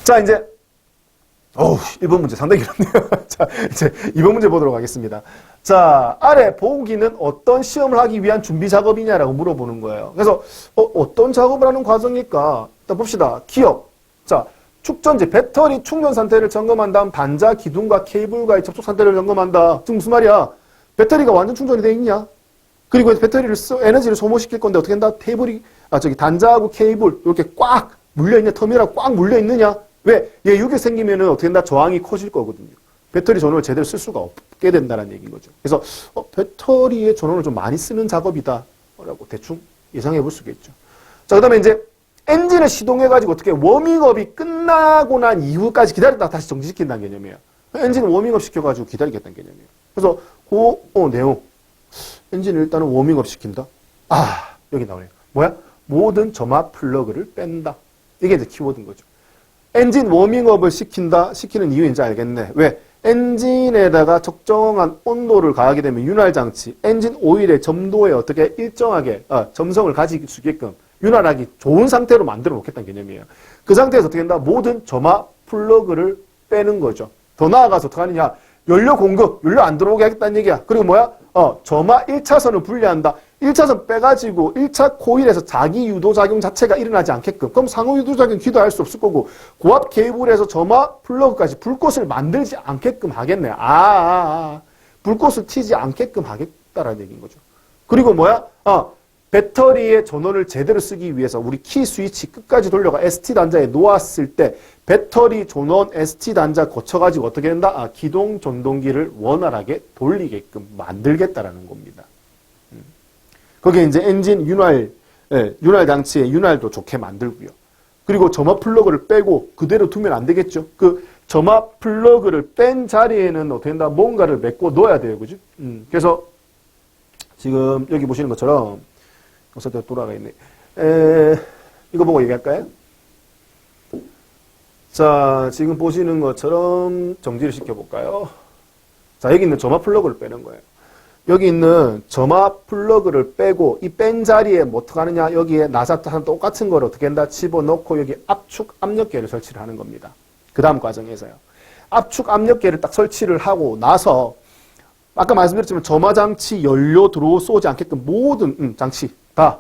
자, 이제 1번 문제 상당히 길었네요. 자, 이제 2번 문제 보도록 하겠습니다. 자, 아래 보기는 어떤 시험을 하기 위한 준비 작업이냐라고 물어보는 거예요. 그래서 어떤 작업을 하는 과정일까? 일단 봅시다. 기억. 자, 축전지, 배터리 충전 상태를 점검한 다음 단자, 기둥과 케이블과의 접촉 상태를 점검한다. 지금 무슨 말이야? 배터리가 완전 충전이 돼 있냐? 그리고 배터리를 에너지를 소모시킬 건데 어떻게 한다? 단자하고 케이블 이렇게 꽉 물려있냐? 터미널하고 꽉 물려있느냐? 왜? 얘 이게 생기면은 어떻게 된다? 저항이 커질 거거든요. 배터리 전원을 제대로 쓸 수가 없게 된다는 얘기인 거죠. 그래서 배터리의 전원을 좀 많이 쓰는 작업이다 라고 대충 예상해 볼 수가 있죠. 자, 그 다음에 이제 엔진을 시동해가지고 어떻게 워밍업이 끝나고 난 이후까지 기다렸다가 다시 정지시킨다는 개념이에요. 엔진을 워밍업 시켜가지고 기다리겠다는 개념이에요. 그래서 내용. 엔진을 일단은 워밍업 시킨다. 여기 나오네요. 뭐야? 모든 점화 플러그를 뺀다. 이게 이제 키워드인 거죠. 엔진 워밍업을 시키는 이유 이제 알겠네. 왜? 엔진에다가 적정한 온도를 가하게 되면 윤활장치, 엔진 오일의 점도에 어떻게 일정하게 점성을 가질 수 있게끔 윤활하기 좋은 상태로 만들어 놓겠다는 개념이에요. 그 상태에서 어떻게 된다? 모든 점화 플러그를 빼는 거죠. 더 나아가서 어떻게 하느냐? 연료 공급, 연료 안 들어오게 하겠다는 얘기야. 그리고 뭐야? 점화 1차선을 분리한다. 1차선 빼가지고 1차 코일에서 자기 유도작용 자체가 일어나지 않게끔. 그럼 상호 유도작용 기도할 수 없을 거고, 고압 케이블에서 점화 플러그까지 불꽃을 만들지 않게끔 하겠네. 불꽃을 튀지 않게끔 하겠다라는 얘기인 거죠. 그리고 뭐야? 배터리의 전원을 제대로 쓰기 위해서 우리 키 스위치 끝까지 돌려가 ST 단자에 놓았을 때 배터리 전원 ST 단자 거쳐가지고 어떻게 된다? 기동 전동기를 원활하게 돌리게끔 만들겠다라는 겁니다. 거기에 이제 엔진 윤활 장치의 윤활도 좋게 만들고요. 그리고 점화 플러그를 빼고 그대로 두면 안 되겠죠. 그 점화 플러그를 뺀 자리에는 어떻게 된다? 뭔가를 메꿔 넣어야 돼요. 그죠? 그래서 지금 여기 보시는 것처럼 어서도 돌아가 있네. 이거 보고 얘기할까요? 자, 지금 보시는 것처럼 정지를 시켜볼까요? 자, 여기 있는 점화 플러그를 빼는 거예요. 여기 있는 점화 플러그를 빼고 이 뺀 자리에 뭐 어떻게 하느냐? 여기에 나사타랑 똑같은 걸 어떻게 한다? 집어넣고 여기 압축 압력계를 설치를 하는 겁니다. 그 다음 과정에서요. 압축 압력계를 딱 설치를 하고 나서 아까 말씀드렸지만 점화 장치 연료 들어오지 않게끔 모든 장치 다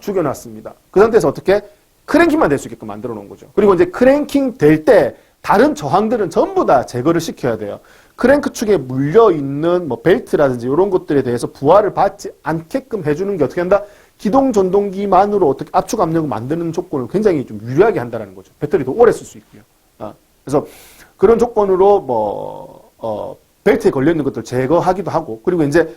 죽여놨습니다. 그 상태에서 어떻게? 크랭킹만 될 수 있게끔 만들어 놓은 거죠. 그리고 이제 크랭킹 될 때 다른 저항들은 전부 다 제거를 시켜야 돼요. 크랭크 축에 물려있는 뭐 벨트라든지 이런 것들에 대해서 부하를 받지 않게끔 해주는 게 어떻게 한다? 기동 전동기만으로 어떻게 압축 압력을 만드는 조건을 굉장히 좀 유리하게 한다는 거죠. 배터리도 오래 쓸 수 있고요. 그래서 그런 조건으로 벨트에 걸려있는 것들 제거하기도 하고, 그리고 이제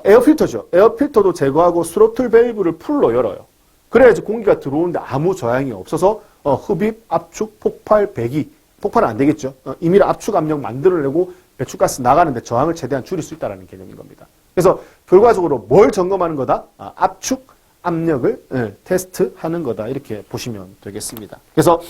에어 필터죠. 에어 필터도 제거하고 스로틀 밸브를 풀로 열어요. 그래야지 공기가 들어오는데 아무 저항이 없어서 흡입, 압축, 폭발, 배기. 폭발은 안 되겠죠. 임의로 압축 압력 만들어내고 배출가스 나가는데 저항을 최대한 줄일 수 있다는 개념인 겁니다. 그래서 결과적으로 뭘 점검하는 거다? 압축 압력을 테스트하는 거다. 이렇게 보시면 되겠습니다. 그래서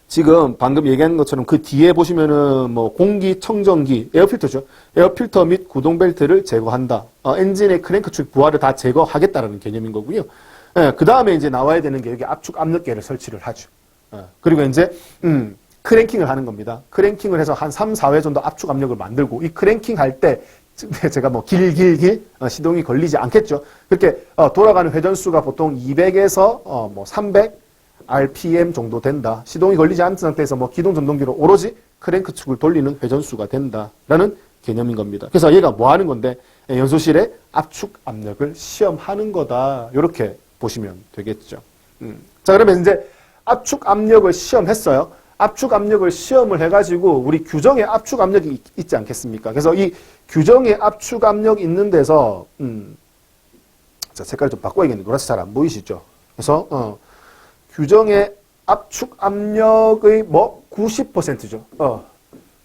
지금 방금 얘기한 것처럼 그 뒤에 보시면은 뭐 공기청정기, 에어필터죠. 에어필터 및 구동벨트를 제거한다. 엔진의 크랭크 축 부하를 다 제거하겠다라는 개념인 거고요. 그 다음에 이제 나와야 되는 게 여기 압축 압력계를 설치를 하죠. 그리고 이제 크랭킹을 하는 겁니다. 크랭킹을 해서 한 3, 4회 정도 압축 압력을 만들고 이 크랭킹 할 때 제가 뭐 시동이 걸리지 않겠죠. 그렇게 돌아가는 회전수가 보통 200에서 뭐 300 RPM 정도 된다. 시동이 걸리지 않은 상태에서 뭐 기동 전동기로 오로지 크랭크 축을 돌리는 회전수가 된다라는 개념인 겁니다. 그래서 얘가 뭐 하는 건데 연소실에 압축 압력을 시험하는 거다. 이렇게 보시면 되겠죠. 자, 그러면 이제 압축 압력을 시험했어요. 압축 압력을 시험을 해가지고 우리 규정에 압축 압력이 있지 않겠습니까? 그래서 이 규정에 압축 압력 있는 데서 자, 색깔 좀 바꿔야겠네. 노란색 잘 안 보이시죠? 그래서 규정의 압축 압력의 뭐 90%죠.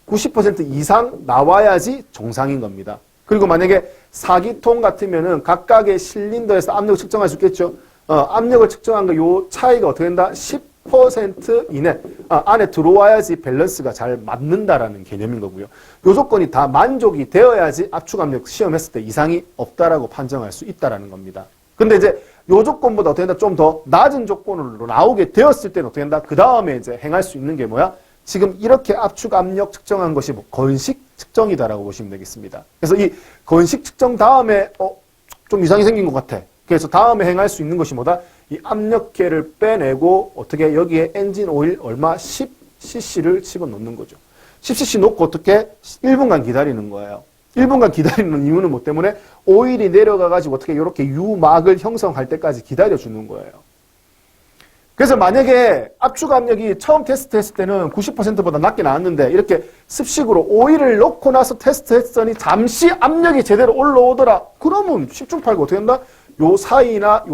90% 이상 나와야지 정상인 겁니다. 그리고 만약에 4기통 같으면은 각각의 실린더에서 압력을 측정할 수 있겠죠. 압력을 측정한 거 요 차이가 어떻게 된다? 10% 이내 안에 들어와야지 밸런스가 잘 맞는다라는 개념인 거고요. 요 조건이 다 만족이 되어야지 압축 압력 시험했을 때 이상이 없다라고 판정할 수 있다라는 겁니다. 근데 이제 요 조건보다 어떻게 된다? 좀 더 낮은 조건으로 나오게 되었을 때는 어떻게 된다? 그 다음에 이제 행할 수 있는 게 뭐야? 지금 이렇게 압축 압력 측정한 것이 뭐 건식 측정이다라고 보시면 되겠습니다. 그래서 이 건식 측정 다음에 좀 이상이 생긴 것 같아. 그래서 다음에 행할 수 있는 것이 뭐다? 이 압력계를 빼내고 어떻게 여기에 엔진 오일 얼마? 10cc를 집어넣는 거죠. 10cc 놓고 어떻게 1분간 기다리는 거예요. 1분간 기다리는 이유는 뭐 때문에 오일이 내려가가지고 어떻게 이렇게 유막을 형성할 때까지 기다려주는 거예요. 그래서 만약에 압축 압력이 처음 테스트했을 때는 90%보다 낮게 나왔는데 이렇게 습식으로 오일을 넣고 나서 테스트했더니 잠시 압력이 제대로 올라오더라. 그러면 10중 8구 어떻게 된다? 요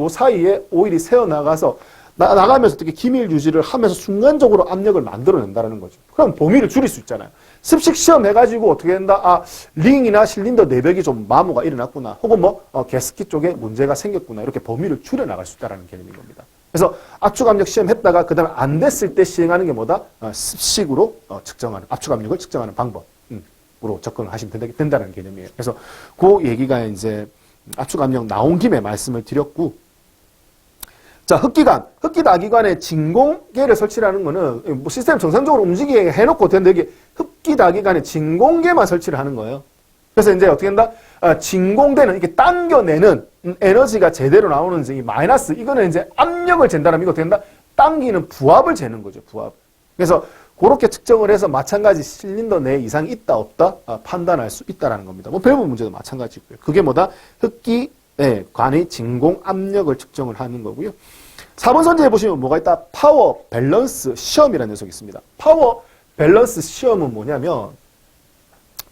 사이에 오일이 새어나가서 나가면서 어떻게 기밀 유지를 하면서 순간적으로 압력을 만들어낸다는 거죠. 그럼 범위를 줄일 수 있잖아요. 습식 시험 해가지고 어떻게 된다? 링이나 실린더 내벽이 좀 마모가 일어났구나. 혹은 게스킷 쪽에 문제가 생겼구나. 이렇게 범위를 줄여나갈 수 있다는 개념인 겁니다. 그래서 압축 압력 시험 했다가 그 다음에 안 됐을 때 시행하는 게 뭐다? 습식으로 측정하는, 압축 압력을 측정하는 방법으로 접근을 하시면 된다는 개념이에요. 그래서 그 얘기가 이제 압축 압력 나온 김에 말씀을 드렸고, 자, 흡기다기관에 진공계를 설치하는 거는 뭐 시스템 정상적으로 움직이게 해놓고 되는데 여기 흡기다기관에 진공계만 설치를 하는 거예요. 그래서 이제 어떻게 된다? 진공되는 이렇게 당겨내는 에너지가 제대로 나오는지 이 마이너스 이거는 이제 압력을 잰다면 이거 어떻게 된다? 당기는 부압을 재는 거죠. 부압. 그래서 그렇게 측정을 해서 마찬가지 실린더 내에 이상이 있다 없다 판단할 수 있다라는 겁니다. 뭐 밸브 문제도 마찬가지고요. 그게 뭐다? 흡기관의 진공 압력을 측정을 하는 거고요. 4번 선지에 보시면 뭐가 있다? 파워 밸런스 시험이라는 녀석이 있습니다. 파워 밸런스 시험은 뭐냐면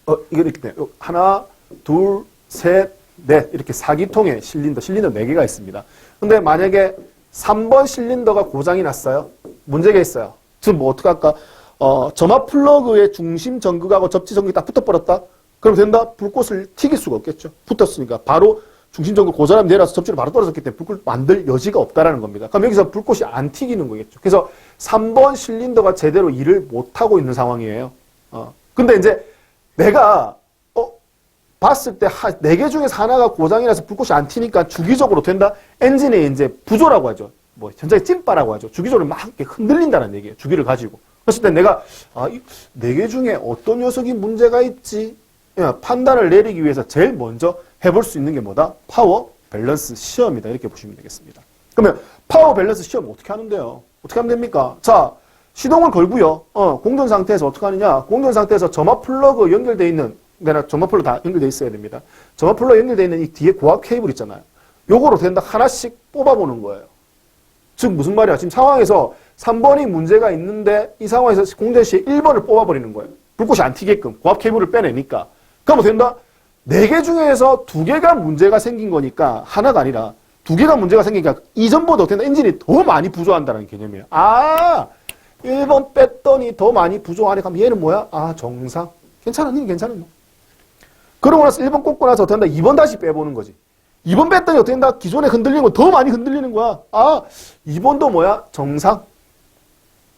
이거 이렇게 돼요. 하나, 둘, 셋, 넷 이렇게 4기통의 실린더 4개가 있습니다. 근데 만약에 3번 실린더가 고장이 났어요. 문제가 있어요. 지금 뭐 어떡할까? 점화 플러그의 중심 전극하고 접지 전극이 딱 붙어버렸다? 그럼 된다? 불꽃을 튀길 수가 없겠죠. 붙었으니까 바로 중심 전극 고사람이 내려서 접지로 바로 떨어졌기 때문에 불꽃을 만들 여지가 없다라는 겁니다. 그럼 여기서 불꽃이 안 튀기는 거겠죠. 그래서 3번 실린더가 제대로 일을 못하고 있는 상황이에요. 근데 이제 내가 봤을 때 4개 중에서 하나가 고장이 나서 불꽃이 안 튀니까 주기적으로 된다? 엔진의 이제 부조라고 하죠. 뭐 현장의 찐빠라고 하죠. 주기적으로 막 이렇게 흔들린다는 얘기예요. 주기를 가지고. 그랬을 때 내가 4개 중에 어떤 녀석이 문제가 있지? 판단을 내리기 위해서 제일 먼저 해볼 수 있는 게 뭐다? 파워 밸런스 시험이다. 이렇게 보시면 되겠습니다. 그러면 파워 밸런스 시험 어떻게 하는데요? 어떻게 하면 됩니까? 자, 시동을 걸고요. 공전 상태에서 어떻게 하느냐? 공전 상태에서 점화 플러그 연결되어 있는 점화 플러그 다 연결되어 있어야 됩니다. 점화 플러그 연결되어 있는 이 뒤에 고압 케이블 있잖아요. 요거로 된다 하나씩 뽑아보는 거예요. 즉 무슨 말이야? 지금 상황에서 3번이 문제가 있는데 이 상황에서 공전 시에 1번을 뽑아버리는 거예요. 불꽃이 안 튀게끔 고압 케이블을 빼내니까. 그럼 뭐 된다? 4개 중에서 2개가 문제가 생긴 거니까 하나가 아니라 2개가 문제가 생기니까 이전보다 어떻게 된다? 엔진이 더 많이 부조한다는 개념이에요. 1번 뺐더니 더 많이 부조하네. 그럼 얘는 뭐야? 정상. 괜찮았니? 괜찮은 거. 그러고 나서 1번 꽂고 나서 어떻게 한다? 2번 다시 빼보는 거지. 2번 뺐더니 어떻게 된다? 기존에 흔들리는 거 더 많이 흔들리는 거야. 2번도 뭐야? 정상.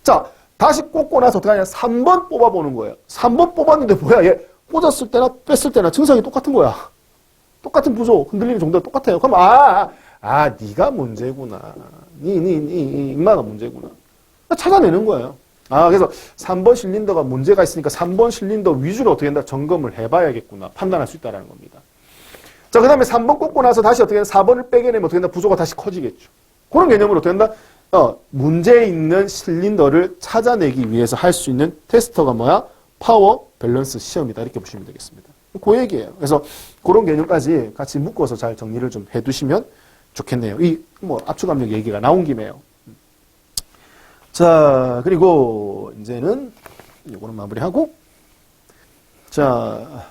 자, 다시 꽂고 나서 어떻게 하냐? 3번 뽑아보는 거예요. 3번 뽑았는데 뭐야? 얘 꽂았을 때나 뺐을 때나 증상이 똑같은 거야. 똑같은 부조, 흔들리는 정도가 똑같아요. 그럼 네가 문제구나. 인마가 문제구나. 찾아내는 거예요. 그래서 3번 실린더가 문제가 있으니까 3번 실린더 위주로 어떻게 된다? 점검을 해봐야겠구나. 판단할 수 있다는 겁니다. 자, 그 다음에 3번 꽂고 나서 다시 어떻게 된다? 4번을 빼게내면 어떻게 된다? 부조가 다시 커지겠죠. 그런 개념으로 어떻게 된다? 문제 있는 실린더를 찾아내기 위해서 할 수 있는 테스터가 뭐야? 파워 밸런스 시험이다. 이렇게 보시면 되겠습니다. 그 얘기예요. 그래서 그런 개념까지 같이 묶어서 잘 정리를 좀 해두시면 좋겠네요. 압축 압력 얘기가 나온 김에요. 자, 그리고 이제는 요거는 마무리하고 자,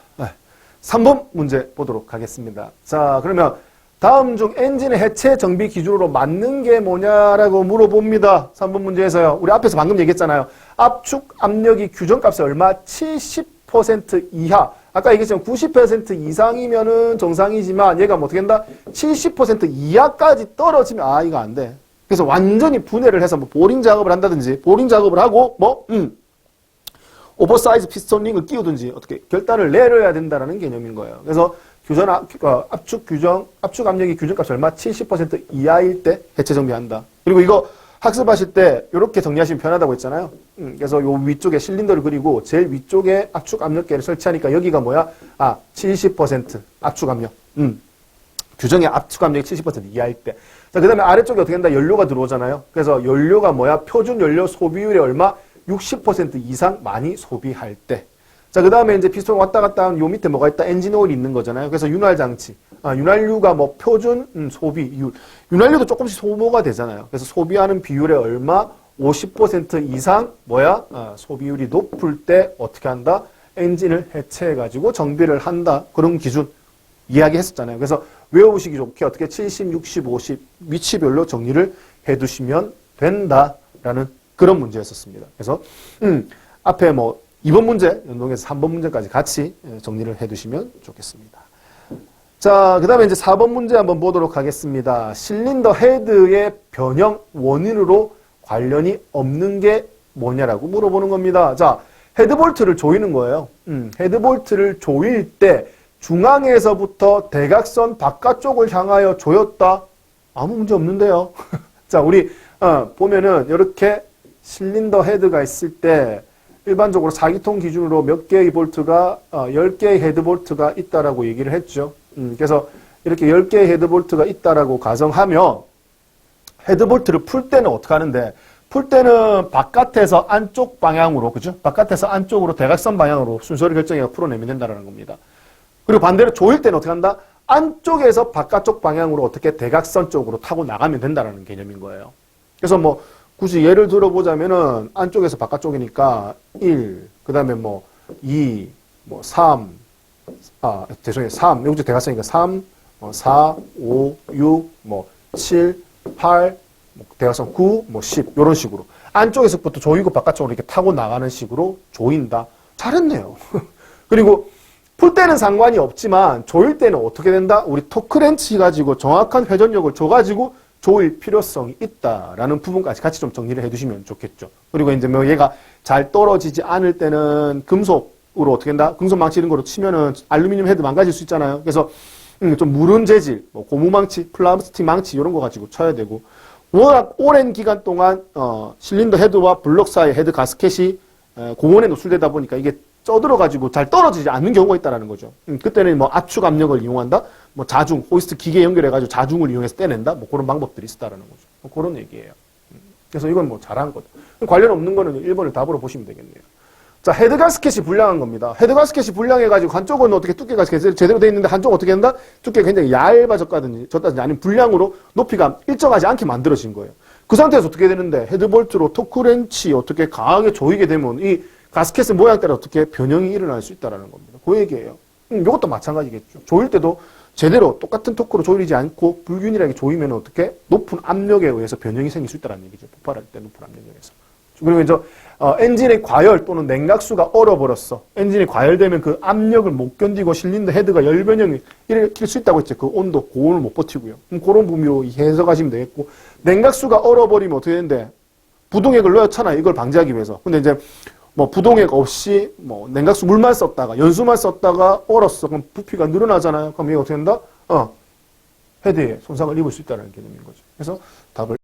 3번 문제 보도록 하겠습니다. 자, 그러면 다음 중 엔진의 해체 정비 기준으로 맞는 게 뭐냐라고 물어봅니다. 3번 문제에서요. 우리 앞에서 방금 얘기했잖아요. 압축 압력이 규정값이 얼마? 70% 이하. 아까 얘기했지만 90% 이상이면은 정상이지만 얘가 뭐 어떻게 된다? 70% 이하까지 떨어지면 이거 안 돼. 그래서 완전히 분해를 해서 뭐 보링 작업을 한다든지 보링 작업을 하고 오버사이즈 피스톤 링을 끼우든지 어떻게 결단을 내려야 된다라는 개념인 거예요. 그래서 압축 압력이 규정값이 얼마? 70% 이하일 때 해체 정비한다. 그리고 이거 학습하실 때 이렇게 정리하시면 편하다고 했잖아요. 그래서 요 위쪽에 실린더를 그리고 제일 위쪽에 압축 압력계를 설치하니까 여기가 뭐야? 70% 압축 압력. 규정의 압축 압력이 70% 이하일 때. 자, 그 다음에 아래쪽에 어떻게 된다? 연료가 들어오잖아요. 그래서 연료가 뭐야? 표준 연료 소비율의 얼마? 60% 이상 많이 소비할 때. 자, 그 다음에 이제 피스톤 왔다 갔다 하면 요 밑에 뭐가 있다? 엔진 오일이 있는 거잖아요. 그래서 윤활 장치. 윤활유가 뭐 표준 소비율. 윤활유도 조금씩 소모가 되잖아요. 그래서 소비하는 비율의 얼마? 50% 이상 뭐야? 소비율이 높을 때 어떻게 한다? 엔진을 해체해가지고 정비를 한다. 그런 기준 이야기했었잖아요. 그래서 외워보시기 좋게 어떻게 70, 60, 50 위치별로 정리를 해두시면 된다라는 그런 문제였었습니다. 그래서 앞에 뭐 2번 문제 연동해서 3번 문제까지 같이 정리를 해두시면 좋겠습니다. 자, 그 다음에 이제 4번 문제 한번 보도록 하겠습니다. 실린더 헤드의 변형 원인으로 관련이 없는 게 뭐냐라고 물어보는 겁니다. 자, 헤드볼트를 조이는 거예요. 헤드볼트를 조일 때 중앙에서부터 대각선 바깥쪽을 향하여 조였다. 아무 문제 없는데요. 자, 우리 보면은 이렇게 실린더 헤드가 있을 때 일반적으로 4기통 기준으로 몇 개의 볼트가 10개의 헤드볼트가 있다라고 얘기를 했죠. 그래서 이렇게 10개의 헤드볼트가 있다라고 가정하면 헤드볼트를 풀 때는 어떻게 하는데 풀 때는 바깥에서 안쪽 방향으로 그죠? 바깥에서 안쪽으로 대각선 방향으로 순서를 결정해서 풀어내면 된다는 겁니다. 그리고 반대로 조일 때는 어떻게 한다? 안쪽에서 바깥쪽 방향으로 어떻게 대각선 쪽으로 타고 나가면 된다는 개념인 거예요. 그래서 뭐 굳이 예를 들어보자면은 안쪽에서 바깥쪽이니까 1, 그 다음에 뭐 2, 뭐 3, 죄송해요. 3, 여기서 대각선이니까 3, 4, 5, 6, 뭐 7, 8, 뭐 대각선 9, 뭐 10, 이런 식으로. 안쪽에서부터 조이고 바깥쪽으로 이렇게 타고 나가는 식으로 조인다. 잘했네요. 그리고 풀 때는 상관이 없지만 조일 때는 어떻게 된다? 우리 토크렌치 가지고 정확한 회전력을 줘가지고 조일 필요성이 있다라는 부분까지 같이 좀 정리를 해두시면 좋겠죠. 그리고 이제 뭐 얘가 잘 떨어지지 않을 때는 금속으로 어떻게 된다? 금속 망치 이런 거로 치면은 알루미늄 헤드 망가질 수 있잖아요. 그래서 좀 무른 재질, 뭐 고무 망치, 플라스틱 망치 이런 거 가지고 쳐야 되고 워낙 오랜 기간 동안 실린더 헤드와 블록 사이 헤드 가스켓이 고온에 노출되다 보니까 이게 쪄들어가지고 잘 떨어지지 않는 경우가 있다는 거죠. 그때는 뭐 압축 압력을 이용한다, 뭐 자중, 호이스트 기계 연결해가지고 자중을 이용해서 떼낸다, 뭐 그런 방법들이 있다는 거죠. 뭐 그런 얘기예요. 그래서 이건 뭐 잘한 거죠. 관련 없는 거는 1번을 답으로 보시면 되겠네요. 자, 헤드 가스켓이 불량한 겁니다. 헤드 가스켓이 불량해가지고 한쪽은 어떻게 두께가 제대로 돼 있는데 한쪽은 어떻게 된다? 두께가 굉장히 얇아졌다든지 아니면 불량으로 높이가 일정하지 않게 만들어진 거예요. 그 상태에서 어떻게 되는데 헤드볼트로 토크렌치 어떻게 강하게 조이게 되면 이 가스켓의 모양 따라 어떻게 변형이 일어날 수 있다는 겁니다. 그 얘기예요. 이것도 마찬가지겠죠. 조일 때도 제대로 똑같은 토크로 조이지 않고 불균일하게 조이면 어떻게 높은 압력에 의해서 변형이 생길 수 있다는 얘기죠. 폭발할 때 높은 압력에 의해서. 그리고 이제 엔진의 과열 또는 냉각수가 얼어버렸어. 엔진이 과열되면 그 압력을 못 견디고 실린더 헤드가 열변형이 일으킬 수 있다고 했죠. 그 온도, 고온을 못 버티고요. 그런 부분으로 해석하시면 되겠고, 냉각수가 얼어버리면 어떻게 되는데 부동액을 넣었잖아요. 이걸 방지하기 위해서. 근데 이제 뭐 부동액 없이 뭐 냉각수 물만 썼다가 연수만 썼다가 얼었어. 그럼 부피가 늘어나잖아요. 그럼 이게 어떻게 된다? 헤드에 손상을 입을 수 있다는 개념인 거죠. 그래서 답을